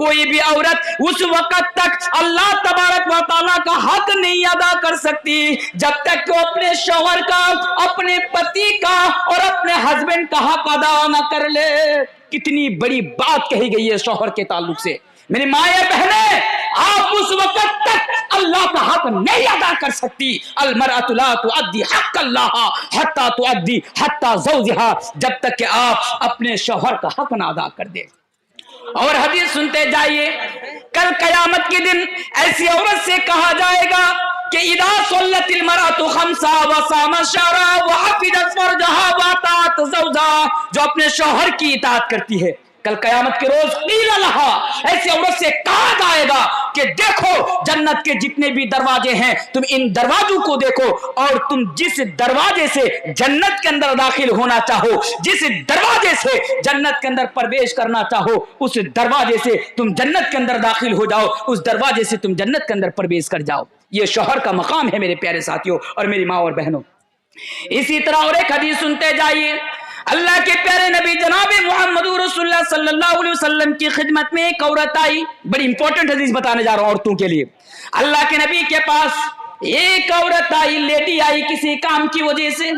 कोई भी औरत उस वक्त तक अल्लाह तबारक व तआला का हक नहीं अदा कर सकती जब तक कि अपने शौहर का, अपने पति का और अपने हस्बैंड का हक अदा न कर ले। कितनी बड़ी बात कही गई है शौहर के ताल्लुक से। मेरी माँ या बहने, आप उस वक्त तक अल्लाह का हक नहीं अदा कर सकती। अलमरअतु ला तुअद्दी हक़्क़ल्लाह हत्ता तुअद्दी हत्ता ज़ौजिहा, जब तक कि आप अपने शौहर का हक ना अदा कर दे। और हदीस सुनते जाइए, कल कयामत के दिन ऐसी औरत से कहा जाएगा कि इदा सल्लतिल मरअतु खम्सा व सामत शहरा व हफिज़त फरजहा व अतात ज़ौजा, जो अपने शौहर की इताअत करती है, कल कयामत के रोज क़ील लहा, ऐसी औरत से कहा जाएगा कि देखो जन्नत के जितने भी दरवाजे हैं, तुम इन दरवाजों को देखो और तुम जिस दरवाजे से जन्नत के अंदर दाखिल होना चाहो, जिस दरवाजे से जन्नत के अंदर प्रवेश करना चाहो, उस दरवाजे से तुम जन्नत के अंदर दाखिल हो जाओ, उस दरवाजे से तुम जन्नत के अंदर प्रवेश कर जाओ। ये शौहर का मकाम है मेरे प्यारे साथियों और मेरी माँ और बहनों। इसी तरह और एक हदीस सुनते जाइए, अल्लाह के प्यारे नबी जनाब मोहम्मद रसूलुल्लाह सल्लल्लाहु अलैहि वसल्लम की खिदमत में एक औरत आई। बड़ी इंपॉर्टेंट हदीस बताने जा रहा हूं औरतों के लिए। अल्लाह के नबी के पास एक औरत आई, लेडी आई किसी काम की वजह से।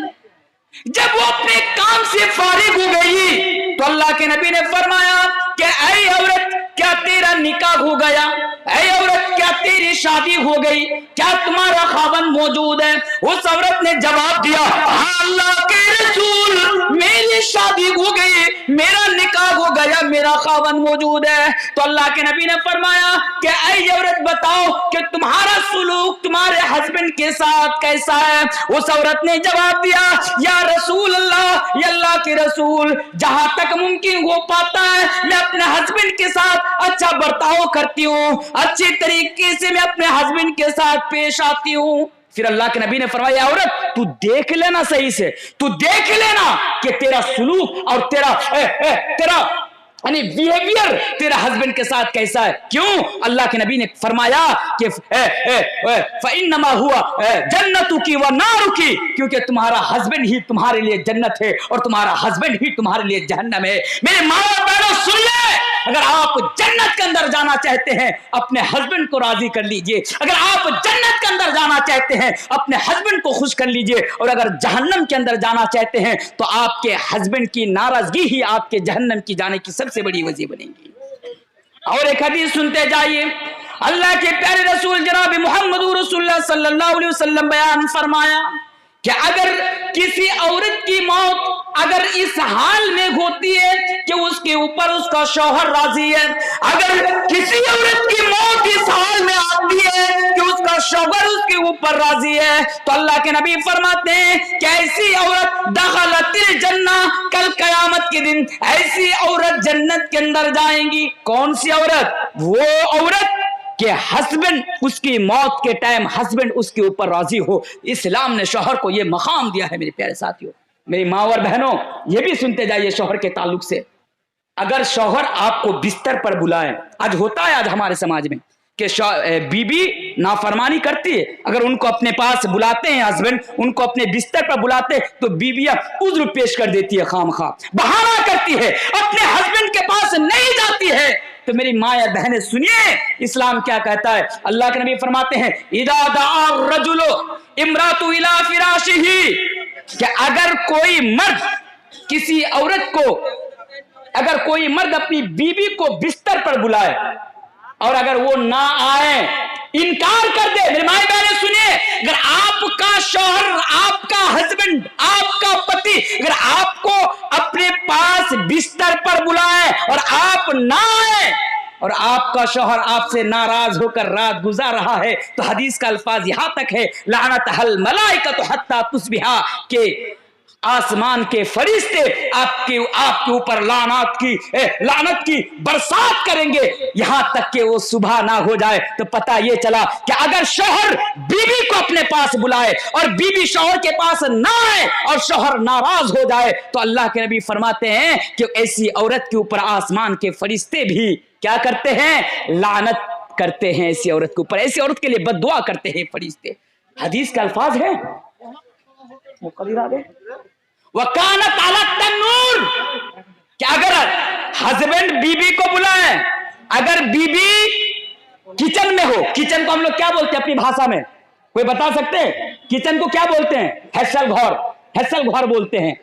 जब वो अपने काम से फारिग हो गई तो अल्लाह के नबी ने फरमाया कि ऐ औरत, क्या तेरा निकाह हो गया? ऐ औरत, क्या तेरी शादी हो गई? क्या तुम्हारा खावंद मौजूद है? उस औरत ने जवाब दिया, हाँ अल्लाह के रसूल, मेरी शादी हो गई, मेरा निकाह हो गया, मेरा खावंद मौजूद है। तो अल्लाह के नबी ने फरमाया कि ऐ औरत, बताओ कि तुम्हारा सुलूक तुम्हारे हस्बैंड के साथ कैसा है? उस औरत ने जवाब दिया, या रसूल अल्लाह, या अल्लाह के रसूल, जहां तक मुमकिन हो पाता है मैं अपने हस्बैंड के साथ अच्छा बर्ताव करती हूँ, अच्छे तरीके से मैं अपने हस्बैंड के साथ पेश आती हूँ। फिर अल्लाह के नबी ने फरमाया, औरत तू देख लेना सही से, तू देख लेना कि तेरा सुलूक और तेरा यानी बिहेवियर तेरा हस्बैंड के साथ कैसा है। क्यों? अल्लाह के नबी ने फरमाया कि फइन्नमा हुआ जन्नतुकी व नारुकी, क्योंकि तुम्हारा हस्बैंड ही तुम्हारे लिए जन्नत है और तुम्हारा हस्बैंड ही तुम्हारे लिए जहन्नम है। मेरे माँ और बहनों सुनिए, अगर आप जन्नत के अंदर जाना चाहते हैं अपने हस्बैंड को राजी कर लीजिए, अगर आप जन्नत के अंदर जाना चाहते हैं अपने हस्बैंड को खुश कर लीजिए, और अगर जहन्नम के अंदर जाना चाहते हैं तो आपके हस्बैंड की नाराजगी ही आपके जहन्नम की जाने की सबसे बड़ी वजह बनेगी। और एक हदीस सुनते जाइए, अल्लाह के प्यारे रसूल जनाब मोहम्मद रसूलुल्लाह सल्लल्लाहु अलैहि वसल्लम बयान फरमाया कि अगर किसी औरत की मौत अगर इस हाल में होती है कि उसके ऊपर उसका शौहर राजी है, अगर किसी औरत की मौत इस हाल में आती है कि उसका शौहर उसके ऊपर राजी है, तो अल्लाह के नबी फरमाते हैं कि ऐसी औरत दखलतिल जन्ना, कल कयामत के दिन ऐसी औरत जन्नत के अंदर जाएंगी। कौन सी औरत? वो औरत कि हस्बैंड उसकी मौत के टाइम हस्बैंड उसके ऊपर राजी हो। इस्लाम ने शौहर को यह मकाम दिया है मेरे प्यारे साथियों, मेरी माँ और बहनों। ये भी सुनते जाइए शौहर के ताल्लुक से, अगर शौहर आपको बिस्तर पर बुलाए, आज होता है आज हमारे समाज में कि बीबी नाफरमानी करती है, अगर उनको अपने पास बुलाते हैं हस्बैंड, उनको अपने बिस्तर पर बुलाते हैं तो बीबियां उज्र पेश कर देती है, खामखा बहाना करती है, अपने हस्बैंड के पास नहीं जाती है। तो मेरी माँ या बहनें सुनिए, इस्लाम क्या कहता है। अल्लाह के नबी फरमाते हैं, इदा दा'a रजुलो इमरातु इला फिराशिही, कि अगर कोई मर्द किसी औरत को, अगर कोई मर्द अपनी बीबी को बिस्तर पर बुलाए और अगर वो ना आए, इनकार कर दे, मेरे माँ बहनें सुनिए, अगर आपका शौहर, आपका हस्बैंड, आपका पति अगर आपको अपने पास बिस्तर पर बुलाए और आप ना आए और आपका शौहर आपसे नाराज होकर रात गुजार रहा है, तो हदीस का अल्फाज यहां तक है, लानतहल मलाइकतु हत्ता तुस्बिहा, के आसमान के फरिश्ते आपके ऊपर लानत की बरसात करेंगे यहां तक कि वो सुबह ना हो जाए। तो पता ये चला कि अगर शौहर बीवी को अपने पास बुलाए और बीवी शौहर के पास ना आए और शौहर नाराज हो जाए, तो अल्लाह के नबी फरमाते हैं कि ऐसी औरत के ऊपर आसमान के फरिश्ते भी क्या करते हैं? लानत करते हैं ऐसी औरत के ऊपर, ऐसी औरत के लिए बद्दुआ करते हैं फरिश्ते। हदीस का अल्फाज है, वकानत अला तन्नूर, कि अगर हस्बैंड बीबी को बुलाए अगर बीबी किचन में हो, किचन को हम लोग क्या बोलते हैं अपनी भाषा में, कोई बता सकते हैं? किचन को क्या बोलते हैं? हैसल घर, हैसल घर बोलते हैं।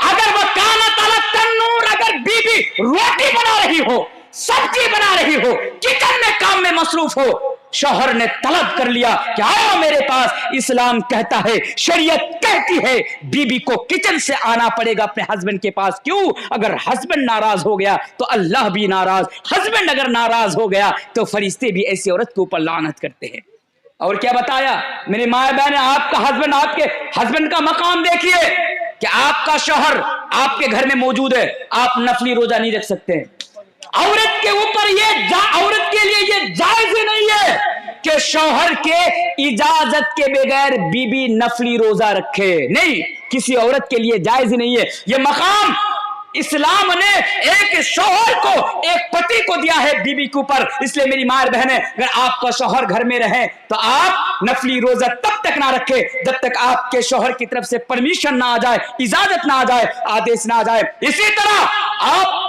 अगर वह काना ताला तन्नूर, अगर बीबी रोटी बना रही हो, सब्जी बना रही हो, किचन में काम में मसरूफ हो, शौहर ने तलब कर लिया कि आओ मेरे पास, इस्लाम कहता है, शरीयत कहती है बीबी को किचन से आना पड़ेगा अपने हस्बैंड के पास। क्यों? अगर हस्बैंड नाराज हो गया तो अल्लाह भी नाराज, हस्बैंड अगर नाराज हो गया तो फरिश्ते भी ऐसी औरत के ऊपर लानत करते हैं। और क्या बताया मेरी माँ बहन, आपका हस्बैंड, आपके हस्बैंड का मकाम देखिए कि आपका शौहर आपके घर में मौजूद है, आप नफली रोजा नहीं रख सकते। औरत के ऊपर औरत के लिए ये जायज ही नहीं है कि शौहर के इजाजत के बगैर बीबी नफली रोजा रखे। नहीं, किसी औरत के लिए जायज ही नहीं है। ये मकाम इस्लाम ने एक शौहर को, एक पति को दिया है बीबी के ऊपर। इसलिए मेरी माँ बहनें, अगर आपका शौहर घर में रहे तो आप नफली रोजा तब तक ना रखे जब तक आपके शौहर की तरफ से परमिशन ना आ जाए, इजाजत ना आ जाए, आदेश ना आ जाए। इसी तरह आप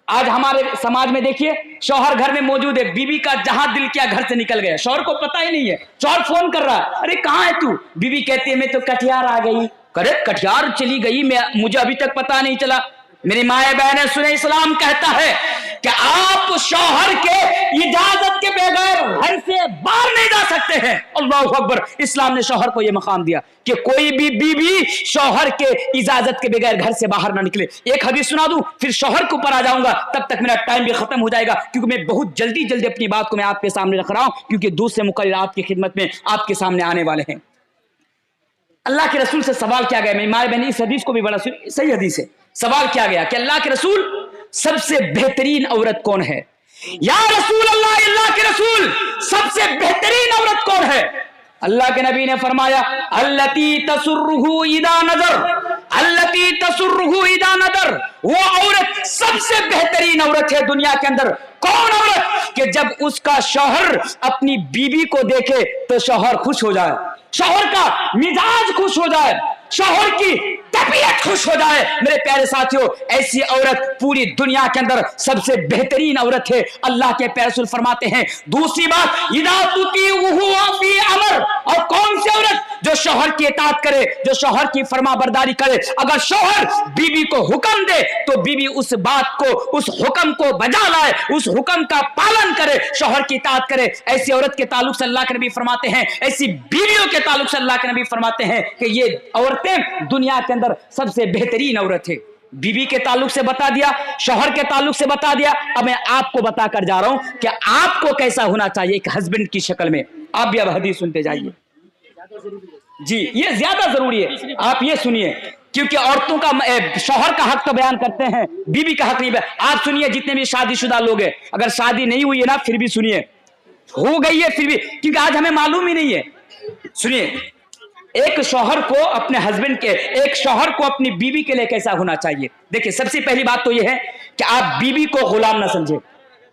आज हमारे समाज में देखिए, शौहर घर में मौजूद है, बीबी का जहां दिल किया घर से निकल गया, शौहर को पता ही नहीं है। शौहर फोन कर रहा है, अरे कहां है तू? बीबी कहती है मैं तो कटिहार आ गई। करे कटिहार चली गई, मुझे अभी तक पता नहीं चला। मेरी माए बहनें सुने, इस्लाम कहता है कि आप शौहर के इजाजत के बगैर घर से बाहर नहीं जा सकते हैं। अल्लाह अकबर। इस्लाम ने शौहर को यह मकाम दिया कि कोई भी बीवी शौहर के इजाजत के बगैर घर से बाहर ना निकले। एक हदीस सुना दूं, फिर शौहर के ऊपर आ जाऊंगा, तब तक मेरा टाइम भी खत्म हो जाएगा, क्योंकि मैं बहुत जल्दी जल्दी अपनी बात को मैं आपके सामने रख रहा हूं, क्योंकि दूसरे मुकर्रर आपकी खिदमत में आपके सामने आने वाले हैं। अल्लाह के रसूल से सवाल किया गया, मेरी माए बहन इस हदीस को भी बड़ा सही हदीस है। सवाल किया गया कि अल्लाह के रसूल सबसे बेहतरीन औरत कौन है? या रसूल अल्लाह, अल्लाह के रसूल सबसे बेहतरीन औरत कौन है? अल्लाह के नबी ने फरमाया, अल्लती तसुर्रुहु इदा नजर, अल्लती तसुर्रुहु इदा नजर। वो औरत सबसे बेहतरीन औरत है दुनिया के अंदर। कौन औरत? कि जब उसका शौहर अपनी बीबी को देखे तो शौहर खुश हो जाए, शौहर का मिजाज खुश हो जाए, शौहर की तबीयत खुश हो जाए। मेरे प्यारे साथियों, ऐसी औरत पूरी दुनिया के अंदर सबसे बेहतरीन औरत है। अल्लाह के प्यारे रसूल फरमाते हैं। दूसरी बात, इदा तुतीउहु फी अमर, और कौन सी औरत? जो शौहर की इताअत करे, जो शौहर की फरमाबरदारी करे। अगर शौहर बीबी को हुक्म दे तो बीबी उस बात को, उस हुक्म को बजा लाए, उस हुक्म का पालन करे, शौहर की इताअत करे। ऐसी औरत के ताल्लुक से अल्लाह के नबी फरमाते हैं, ऐसी बीवियों के ताल्लुक से अल्लाह के नबी फरमाते हैं कि ये औरतें दुनिया के अंदर सबसे बेहतरीन औरत है। बीवी के ताल्लुक से बता दिया, शौहर के ताल्लुक से बता दिया। अब मैं आपको बता कर जा रहा हूं कि आपको कैसा होना चाहिए एक हस्बैंड की शक्ल में। आप भी अब हदीस सुनते जाइए जी, ये ज्यादा जरूरी है। आप ये सुनिए, क्योंकि औरतों का, शौहर का हक तो बयान करते हैं, बीवी का हक नहीं। आप सुनिए, जितने भी शादीशुदा लोग हैं, अगर शादी नहीं हुई है ना फिर भी सुनिए, हो गई है फिर भी, क्योंकि आज हमें मालूम ही नहीं है। सुनिए, एक शौहर को अपने हस्बैंड के, एक शौहर को अपनी बीवी के लिए कैसा होना चाहिए। देखिए, सबसे पहली बात तो यह है कि आप बीवी को गुलाम ना समझे।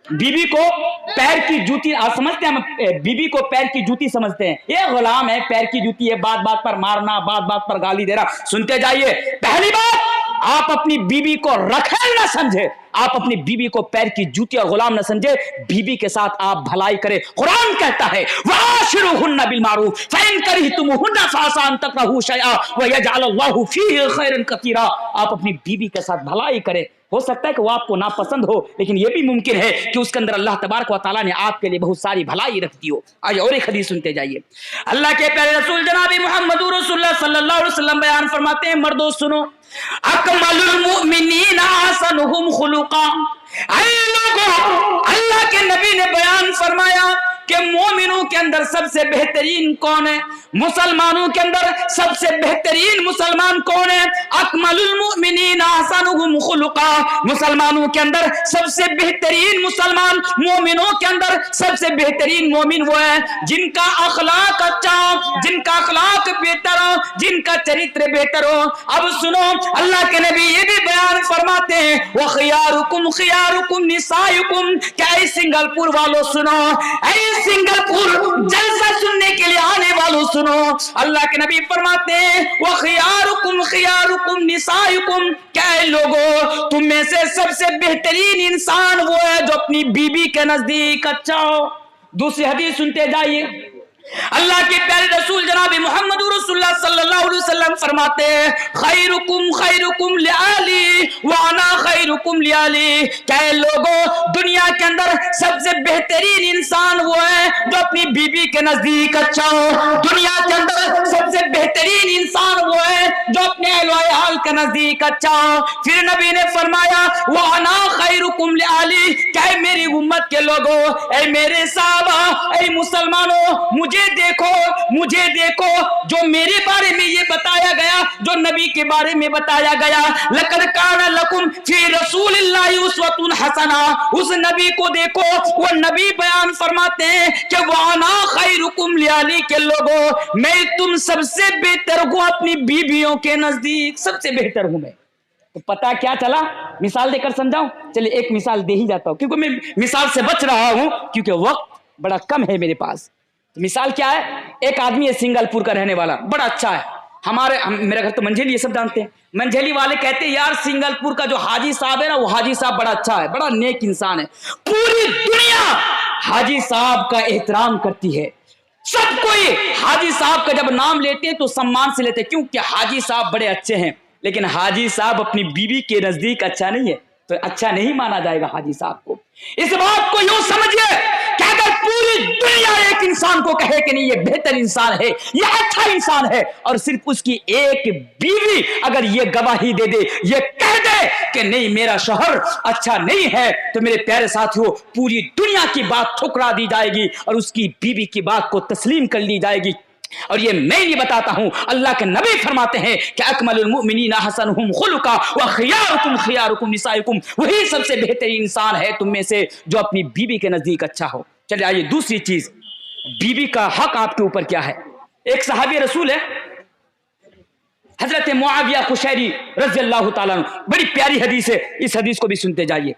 बीवी को पैर की जूती, आप समझते हैं, हम बीवी को पैर की जूती समझते हैं। ये गुलाम है, पैर की जूती है, बात बात पर मारना, बात बात पर गाली देना। सुनते जाइए। पहली बात, आप अपनी बीवी को रखेल ना समझे, आप अपनी बीवी को पैर की जूती और गुलाम न समझे। बीवी के साथ आप भलाई करें। कुरान कहता है, वाशिरुहुन्ना बिल मारूफ फइन करिहतुमुहुन्ना फअसा अन तकरहू शैआ व यजअल अल्लाहु फीहि खैरन कसीरा। आप अपनी बीवी के साथ भलाई करें। हो सकता है कि वो आपको नापसंद हो, लेकिन यह भी मुमकिन है कि उसके अंदर अल्लाह तबारक व तआला ने आपके लिए बहुत सारी भलाई रख दी हो। आज और एक हदीस सुनते जाइए। अल्लाह के प्यारे रसूल जनाब मुहम्मदुर रसूलुल्लाह सल्लल्लाहु अलैहि वसल्लम बयान फरमाते हैं, मर्दों सुनो, अकमलुल मुमिनीना अहसनुहुम खुलुका। अल्लाह के नबी ने बयान फरमाया कि मोमिनों के अंदर सबसे बेहतरीन कौन है? मुसलमानों के अंदर सबसे बेहतरीन मुसलमान कौन है? अकमलुल मुमिनीन अहसनुहुम खुलुका। मुसलमानों के अंदर सबसे बेहतरीन मुसलमान, मोमिनों के अंदर सबसे बेहतरीन मोमिन वो है जिनका अखलाक अच्छा हो, जिनका अखलाक बेहतर हो, जिनका चरित्र बेहतर हो। अब सुनो, अल्लाह के नबी ये भी बयान फरमाते हैं, व खियारुकुम खियारुकुम निसायुकुम। क्या सिंगापुर वालों सुनो, सिंगापुर जलसा सुनने के लिए आने वालों सुनो, अल्लाह के नबी फरमाते हैं वो खियारुकुम निसायुकुम, क्या है लोगों, तुम में से सबसे बेहतरीन इंसान वो है जो अपनी बीबी के नजदीक अच्छा हो। दूसरी हदीस सुनते जाइए, अल्लाह के प्यारे रसूल जनाब मोहम्मद रसूलुल्लाह सल्लल्लाहु अलैहि वसल्लम फरमाते हैं खैरुकुम लिआली व अना खैरुकुम लिआली, क्या है लोगों, दुनिया के अंदर सबसे बेहतरीन इंसान वो है जो अपनी बीबी के नजदीक अच्छा हो। दुनिया के अंदर सबसे बेहतरीन इंसान वो है जो अपने अहल के नजदीक अच्छा हो। फिर नबी ने फरमाया व अना खैरुकुम लिआली, क्या है मेरी उम्मत के लोगों, ऐ मेरे साहबा, ऐ मुसलमानों, मुझे देखो जो मेरे बारे में ये बताया गया, जो नबी के बारे में बताया गया, लक़द काना लकुम फी रसूलिल्लाहि उस्वतुन हसना, उस नबी को देखो, वो नबी बयान फरमाते हैं कि वाना खैरुकुम लियाली के लोगों, मैं तुम सबसे बेहतर हूं अपनी बीवियों के नजदीक, सबसे बेहतर हूं मैं। तो पता क्या चला, मिसाल देकर समझाऊं? चलिए एक मिसाल दे ही जाता हूं, क्योंकि मैं मिसाल से बच रहा हूं क्योंकि वक्त बड़ा कम है मेरे पास। मिसाल क्या है, एक आदमी है सिंगापुर का रहने वाला, बड़ा अच्छा है, मेरा घर तो मंझेली, ये सब जानते हैं। मंझेली वाले कहते हैं यार सिंगापुर का जो हाजी साहब है ना, वो हाजी साहब बड़ा अच्छा है, बड़ा नेक इंसान है, पूरी दुनिया हाजी साहब का एहतराम करती है, सब कोई हाजी साहब का जब नाम लेते हैं तो सम्मान से लेते हैं, क्योंकि हाजी साहब बड़े अच्छे हैं। लेकिन हाजी साहब अपनी बीवी के नजदीक अच्छा नहीं है, तो अच्छा नहीं माना जाएगा हाजी साहब को। इस बात को यूं समझिए कि अगर पूरी दुनिया एक इंसान को कहे कि नहीं ये बेहतर इंसान है, ये अच्छा इंसान है, और सिर्फ उसकी एक बीवी अगर ये गवाही दे दे, ये कह दे कि नहीं मेरा शौहर अच्छा नहीं है, तो मेरे प्यारे साथियों पूरी दुनिया की बात ठुकरा दी जाएगी और उसकी बीवी की बात को तस्लीम कर ली जाएगी। और ये मैं नहीं बताता हूं, अल्लाह के नबी फरमाते हैं कि अकमलुल मुमिनीना हसनुहुम खुलुका व खियारुकुम निसायुकुम, वही सबसे बेहतरीन इंसान है तुम में से जो अपनी बीवी के नजदीक अच्छा हो। चलिए आइए दूसरी चीज, बीवी का हक आपके ऊपर क्या है। एक सहाबी रसूल है हजरत मुआविया कुशैरी रज़ियल्लाहु ताला अन्हु, बड़ी प्यारी हदीस है, इस हदीस को भी सुनते जाइए।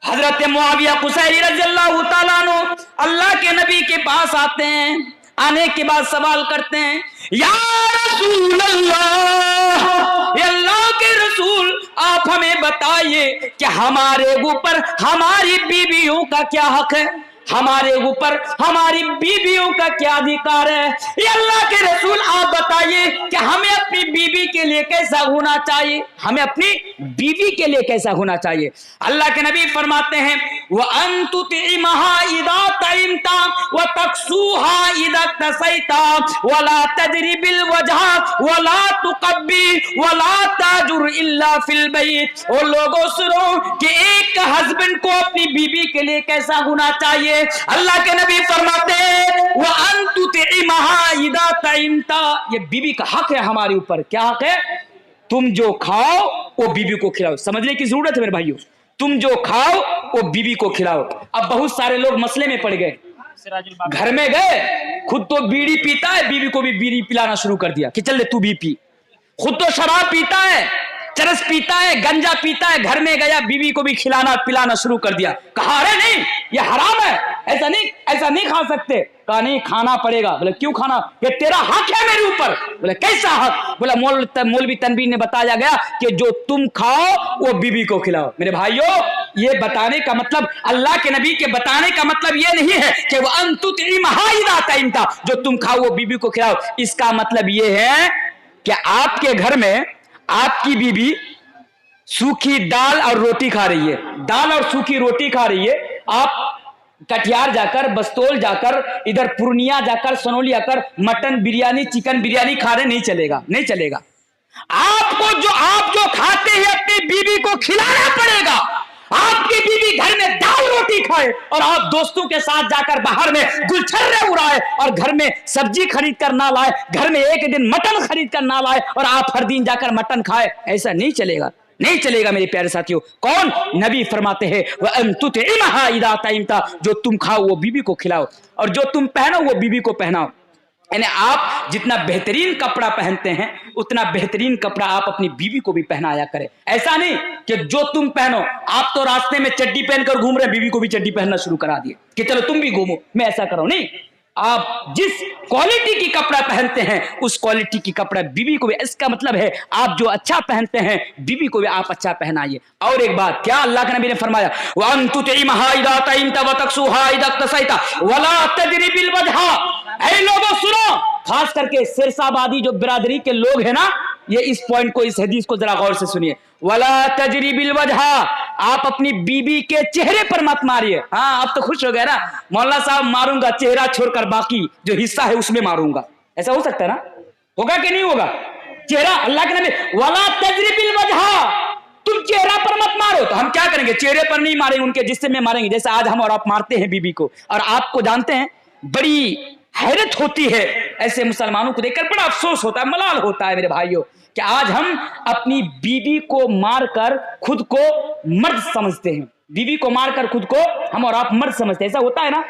हजरत मुआविया कुशैरी रज़ियल्लाहु ताला अन्हु अल्लाह के नबी के पास आते हैं, आने के बाद सवाल करते हैं या रसूल अल्लाह, अल्लाह के रसूल आप हमें बताइए कि हमारे ऊपर हमारी बीवियों का क्या हक है, हमारे ऊपर हमारी बीवियों का क्या अधिकार है। ये अल्लाह के रसूल आप बताइए कि हमें अपनी बीवी के लिए कैसा होना चाहिए, हमें अपनी बीवी के लिए कैसा होना चाहिए। अल्लाह के नबी फरमाते हैं व अंतुतिमहा इदा तइमता व तक्सूहा इदा तसैता वला तजरिबिल वजह वला तुकब्बी वला ताजुर इल्ला फिल बैत। ओ लोगों सुनो कि एक हस्बैंड को अपनी बीवी के लिए कैसा होना चाहिए। अल्लाह के नबी फरमाते हैं व अंतुतिमहा इदा तइमता, ये बीवी का हक है हमारे ऊपर। क्या हक है? तुम जो खाओ वो बीवी को खिलाओ। समझने की जरूरत है मेरे भाइयों, तुम जो खाओ वो बीवी को खिलाओ। अब बहुत सारे लोग मसले में पड़ गए, घर में गए, खुद तो बीड़ी पीता है, बीवी को भी बीड़ी पिलाना शुरू कर दिया कि चल ले तू भी पी। खुद तो शराब पीता है, चरस पीता है, गंजा पीता है, घर में गया बीवी को भी खिलाना पिलाना शुरू कर दिया। कहा अरे नहीं ये हराम है, ऐसा नहीं खा सकते। कहा नहीं खाना पड़ेगा। बोले क्यों खाना? ये तेरा हक है मेरे ऊपर। बोले कैसा हक? बोला मौलवी तनवीर ने बताया गया कि जो तुम खाओ वो बीवी को खिलाओ। मेरे भाइयों ये बताने का मतलब, अल्लाह के नबी के बताने का मतलब ये नहीं है कि वो अंतुतिमहा इदा तइमता, जो तुम खाओ वो बीवी को खिलाओ। इसका मतलब ये है कि आपके घर में आपकी बीवी सूखी दाल और रोटी खा रही है, दाल और सूखी रोटी खा रही है, आप कटिहार जाकर, बस्तौल जाकर, इधर पूर्णिया जाकर, सनौली आकर मटन बिरयानी चिकन बिरयानी खा रहे, नहीं चलेगा, नहीं चलेगा। आप जो खाते हैं अपनी बीवी को खिलाना पड़ेगा। आपकी बीवी घर में दाल रोटी खाए और आप दोस्तों के साथ जाकर बाहर में गुलछर्रे उड़ाए और घर में सब्जी खरीद कर ना लाए, घर में एक दिन मटन खरीद कर ना लाए और आप हर दिन जाकर मटन खाए, ऐसा नहीं चलेगा, नहीं चलेगा मेरे प्यारे साथियों। कौन? नबी फरमाते हैं व अंतुतिमहा इदा तइमता, जो तुम खाओ वो बीवी को खिलाओ और जो तुम पहनो वो बीवी को पहनाओ। یعنی آپ جتنا بہترین کپڑا پہنتے ہیں اتنا بہترین کپڑا آپ اپنی بیوی کو بھی پہنایا کریں. ایسا نہیں کہ جو تم پہنو, آپ تو راستے میں چڈی پہن کر گھوم رہے ہیں, بیوی کو بھی چڈی پہننا شروع کرا دیے کہ چلو تم بھی گھومو, میں ایسا کروں نہیں. آپ جس کوالٹی کی کپڑا پہنتے ہیں اس کوالٹی کی کپڑا بیوی کو بھی, اس کا مطلب ہے آپ جو اچھا پہنتے ہیں بیوی کو بھی آپ اچھا پہنائیے. اور ایک بات, کیا اللہ کے نبی نے فرمایا وَأَن تُطْعِمَهَا إِذَا طَعِمْتَ وَتَكْسُوهَا إِذَا اكْتَسَيْتَ وَلَا تَجْرِ بِالْوَجْهِ. اے لوگوں سنو, خاص کر کے سرسا آبادی جو برادری کے لوگ ہیں نا, یہ اس پوائنٹ کو, اس حدیث کو ذرا غور سے سنیے. وَلَا تَجْرِ بِالْوَجْهِ, آپ اپنی بیوی کے چہرے پر مت ماریے. ہاں آپ تو خوش ہو گئے نا, مولانا صاحب ماروں گا چہرہ چھوڑ کر باقی جو حصہ ہے اس میں ماروں گا, ایسا ہو سکتا ہے نا, ہوگا کہ نہیں ہوگا؟ چہرہ, اللہ کے نبی وَلَا تَجْرِ بِالْوَجْهِ, تم چہرہ پر مت مارو. تو ہم کیا کریں گے؟ چہرے پر نہیں ماریں گے, ان کے جسم میں ماریں گے, جیسے آج ہم اور آپ مارتے ہیں بیوی کو. اور آپ کو جانتے ہیں بڑی حیرت ہوتی ہے ایسے مسلمانوں کو دیکھ کر, بڑا افسوس ہوتا ہے, ملال ہوتا ہے میرے بھائیوں, کہ آج ہم اپنی بیوی کو مار کر خود کو مرد سمجھتے ہیں. بیوی کو مار کر خود کو ہم اور آپ مرد سمجھتے ہیں. ایسا ہوتا ہے نا,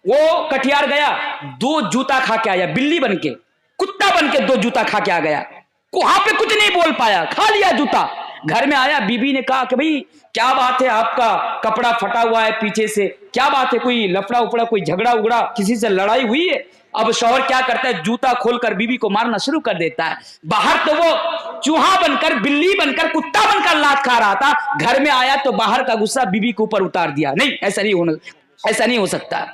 وہ کٹیار گیا, 2 جوتا کھا کے آیا, بلی بن کے, کتا بن کے 2 جوتا کھا کے آ گیا, وہاں پہ کچھ نہیں بول پایا, کھا لیا جوتا. گھر میں آیا, بیوی نے کہا کہ بھئی کیا بات ہے, آپ کا کپڑا پھٹا ہوا ہے پیچھے سے, کیا بات ہے, کوئی لفڑا اپڑا, کوئی جھگڑا اگڑا, کسی سے لڑائی ہوئی ہے؟ اب شوہر کیا کرتا ہے, جوتا کھول کر بیوی کو مارنا شروع کر دیتا ہے. باہر تو وہ چوہا بن کر, بلی بن کر, کتا بن کر لات کھا رہا تھا, گھر میں آیا تو باہر کا غصہ بیوی کے اوپر اتار دیا. نہیں, ایسا نہیں ہو سکتا.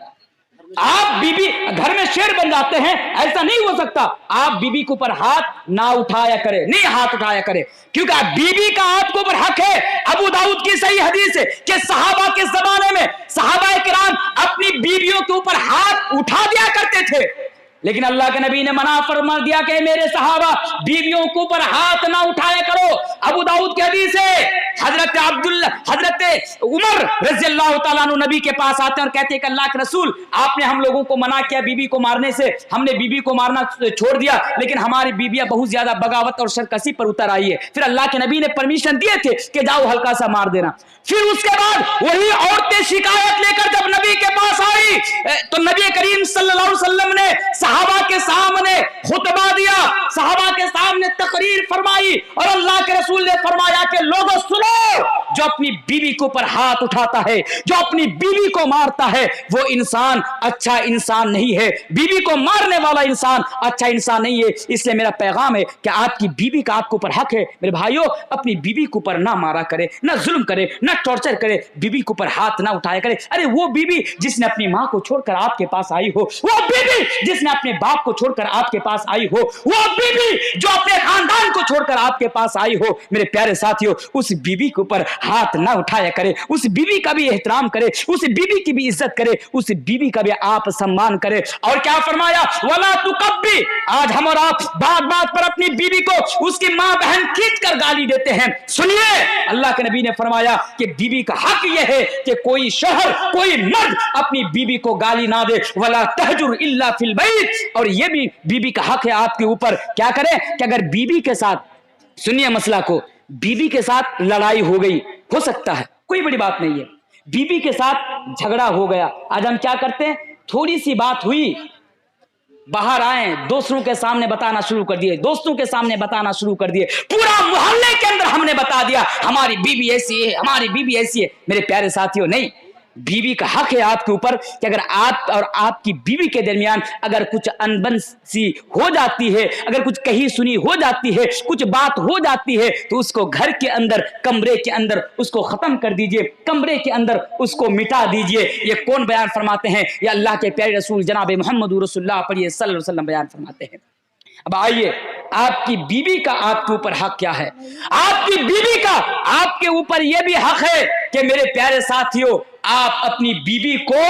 آپ بیوی گھر میں شیر بن جاتے ہیں, ایسا نہیں ہو سکتا. آپ بیوی کے اوپر ہاتھ نہ اٹھایا کرے, نہیں ہاتھ اٹھایا کرے, کیونکہ بیوی کا آپ کے اوپر حق ہے. ابو داؤد کی صحیح حدیث ہے کہ صحابہ کے زمانے میں صحابہ کرام اپنی بیویوں کے اوپر ہاتھ اٹھا دیا کرتے تھے, لیکن اللہ کے نبی نے منع فرما دیا کہ میرے صحابہ بیویوں کے اوپر ہاتھ نہ اٹھایا کرو. ابو داؤد کی حدیث ہے, حضرت عمر رضی اللہ تعالیٰ عنہ نبی کے پاس آتے ہیں اور کہتے ہیں کہ اللہ کے رسول, آپ نے ہم لوگوں کو منع کیا بیوی کو مارنے سے, ہم نے بیوی کو مارنا چھوڑ دیا, لیکن ہماری بیویاں بہت زیادہ بغاوت اور سرکشی پر اتر آئی ہے. پھر اللہ کے نبی نے پرمیشن دیے تھے کہ جاؤ ہلکا سا مار دینا. پھر اس کے بعد وہی عورتیں شکایت لے کر جب نبی کے پاس آئی تو نبی کریم صلی اللہ علیہ وسلم نے صحابہ کے سامنے خطبہ دیا, صحابہ کے سامنے تقریر فرمائی, اور اللہ کے رسول نے فرمایا کہ لوگوں سنو, جو اپنی بیوی کے اوپر ہاتھ اٹھاتا ہے, جو اپنی بیوی کو مارتا ہے, وہ انسان اچھا انسان نہیں ہے. بیوی کو مارنے والا انسان اچھا انسان نہیں ہے. اس لیے میرا پیغام ہے کہ آپ کی بیوی کا آپ کے اوپر حق ہے. میرے بھائیوں, اپنی بیوی کے اوپر نہ مارا کرے, نہ ظلم کرے, نہ ٹارچر کرے, بیوی کے اوپر ہاتھ نہ اٹھایا کرے. ارے وہ بیوی جس نے اپنی ماں کو چھوڑ کر آپ کے پاس آئی ہو, وہ بیوی جس نے اپنے باپ کو چھوڑ کر آپ کے پاس آئی ہو, وہ بیوی جو اپنے خاندان کو چھوڑ کر آپ کے پاس آئی ہو, میرے پیارے ساتھیوں, اس بیوی کے اوپر ہاتھ نہ اٹھایا کرے. اس بیوی کا بھی احترام کرے, اس بیوی کی بھی عزت کرے, اس بیوی کا بھی آپ سمان کرے. اور کیا فرمایا, وَلَا تُقَبِّ. آج ہم اور آپ بات بات پر اپنی بیوی کو اس کی ماں بہن کھینچ کر گالی دیتے ہیں. سنیے, اللہ کے نبی نے فرمایا کہ بیوی کا حق یہ ہے کہ کوئی شوہر, کوئی مرد اپنی بیوی کو گالی نہ دے. وَلَا تَهْجُرْ إِلَّا فِي الْبَيْتِ. اور یہ بھی بیوی کا حق ہے آپ کے اوپر, کیا کرے کہ اگر بیوی کے ساتھ, سنیے مسئلہ کو, بیوی کے ساتھ لڑائی ہو گئی, ہو سکتا ہے, کوئی بڑی بات نہیں ہے, بیوی کے ساتھ جھگڑا ہو گیا. آج ہم کیا کرتے ہیں, تھوڑی سی بات ہوئی, باہر آئیں, دوسروں کے سامنے بتانا شروع کر دیے, دوستوں کے سامنے بتانا شروع کر دیے, پورا محلے کے اندر ہم نے بتا دیا ہماری بیوی ایسی ہے, ہماری بیوی ایسی ہے. میرے پیارے ساتھیوں, نہیں, بیوی کا حق ہے آپ کے اوپر کہ اگر آپ اور آپ کی بیوی کے درمیان اگر کچھ انبن سی ہو جاتی ہے, اگر کچھ کہی سنی ہو جاتی ہے, کچھ بات ہو جاتی ہے, تو اس کو گھر کے اندر, کمرے کے اندر اس کو ختم کر دیجئے, کمرے کے اندر اس کو مٹا دیجئے. یہ کون بیان فرماتے ہیں؟ یہ اللہ کے پیارے رسول جناب محمد رسول اللہ پڑھیے صلی اللہ علیہ وسلم بیان فرماتے ہیں. اب آئیے, آپ کی بیوی کا آپ کے اوپر حق کیا ہے؟ آپ کی بیوی کا آپ کے اوپر یہ بھی حق ہے کہ میرے پیارے ساتھیوں, آپ اپنی بیوی کو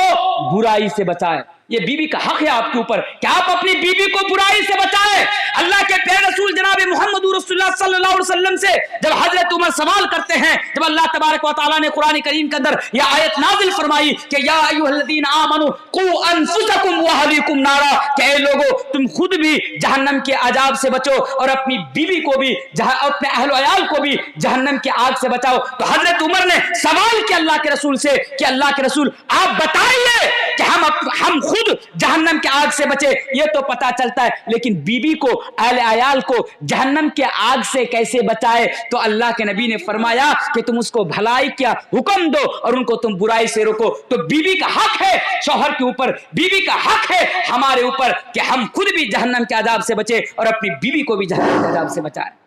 برائی سے بچائیں. یہ بیوی کا حق ہے آپ کے اوپر کہ آپ اپنی بیوی کو برائی سے بچائیں. اللہ کے پیارے رسول جناب محمد رسول اللہ صلی اللہ علیہ وسلم سے جب حضرت عمر سوال کرتے ہیں, جب اللہ تبارک و تعالیٰ نے قرآن کریم کے اندر یہ آیت نازل فرمائی کہ یا ایھا الذین آمنوا قوا انفسکم واہلیکم نارا, کہ اے لوگو تم خود بھی جہنم کے عذاب سے بچو اور اپنی بیوی کو بھی, اپنے اہل و عیال کو بھی جہنم کے آگ سے بچاؤ. تو حضرت عمر نے سوال کیا اللہ کے رسول سے کہ اللہ کے رسول آپ بتائیے کہ ہم خود جہنم کے آگ سے بچے یہ تو پتا چلتا ہے، لیکن بیوی کو، اہل عیال کو جہنم کے آگ سے کیسے بچائے؟ تو اللہ کے نبی نے فرمایا کہ تم اس کو بھلائی کیا حکم دو اور ان کو تم برائی سے روکو۔ تو بیوی کا حق ہے شوہر کے اوپر، بیوی کا حق ہے ہمارے اوپر کہ ہم خود بھی جہنم کے عذاب سے بچے اور اپنی بیوی کو بھی جہنم کے عذاب سے بچائیں۔